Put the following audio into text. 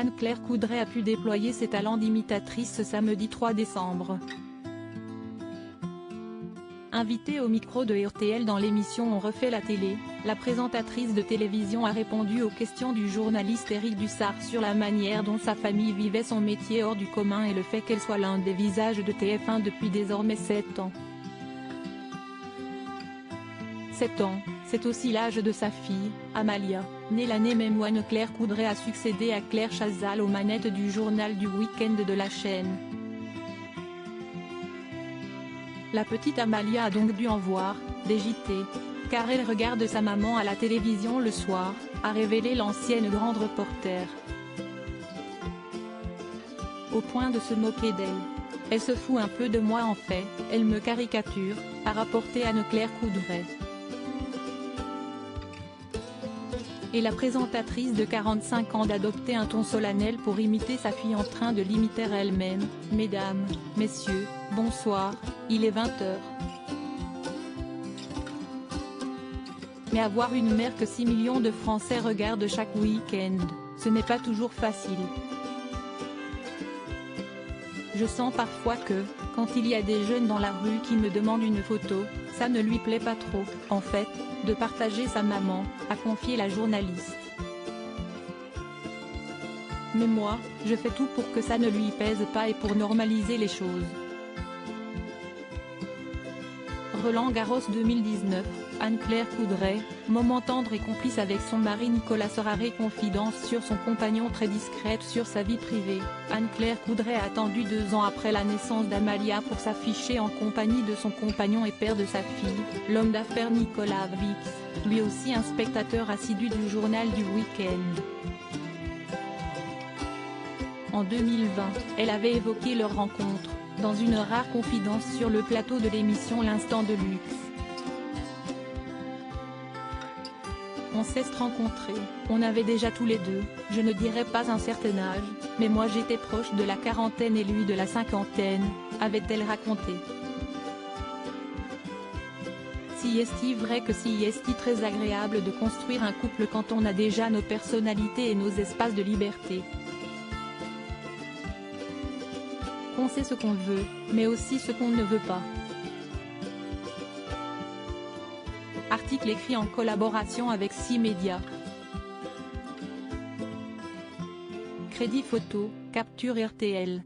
Anne-Claire Coudray a pu déployer ses talents d'imitatrice ce samedi 3 décembre. Invitée au micro de RTL dans l'émission On refait la télé, la présentatrice de télévision a répondu aux questions du journaliste Éric Dussart sur la manière dont sa famille vivait son métier hors du commun et le fait qu'elle soit l'un des visages de TF1 depuis désormais 7 ans. 7 ans, c'est aussi l'âge de sa fille, Amalia, née l'année même où Anne-Claire Coudray a succédé à Claire Chazal aux manettes du journal du week-end de la chaîne. La petite Amalia a donc dû en voir des JT, car elle regarde sa maman à la télévision le soir, a révélé l'ancienne grande reporter. Au point de se moquer d'elle. Elle se fout un peu de moi en fait, elle me caricature, a rapporté Anne-Claire Coudray. Et la présentatrice de 45 ans d'adopter un ton solennel pour imiter sa fille en train de l'imiter elle-même. Mesdames, messieurs, bonsoir, il est 20h. Mais avoir une mère que 6 millions de Français regardent chaque week-end, ce n'est pas toujours facile. Je sens parfois que, quand il y a des jeunes dans la rue qui me demandent une photo, ça ne lui plaît pas trop, en fait, de partager sa maman, a confié la journaliste. Mais moi, je fais tout pour que ça ne lui pèse pas et pour normaliser les choses. Roland-Garros 2019, Anne-Claire Coudray, moment tendre et complice avec son mari Nicolas Sorare, confidence sur son compagnon très discrète sur sa vie privée. Anne-Claire Coudray a attendu 2 ans après la naissance d'Amalia pour s'afficher en compagnie de son compagnon et père de sa fille, l'homme d'affaires Nicolas Vix, lui aussi un spectateur assidu du journal du week-end. En 2020, elle avait évoqué leur rencontre, dans une rare confidence sur le plateau de l'émission L'Instant de luxe. On s'est rencontrés, on avait déjà tous les deux, je ne dirais pas un certain âge, mais moi j'étais proche de la quarantaine et lui de la cinquantaine, avait-elle raconté. Si est-il vrai que si est-il très agréable de construire un couple quand on a déjà nos personnalités et nos espaces de liberté. On sait ce qu'on veut, mais aussi ce qu'on ne veut pas. Article écrit en collaboration avec 6 médias. Crédit photo, capture RTL.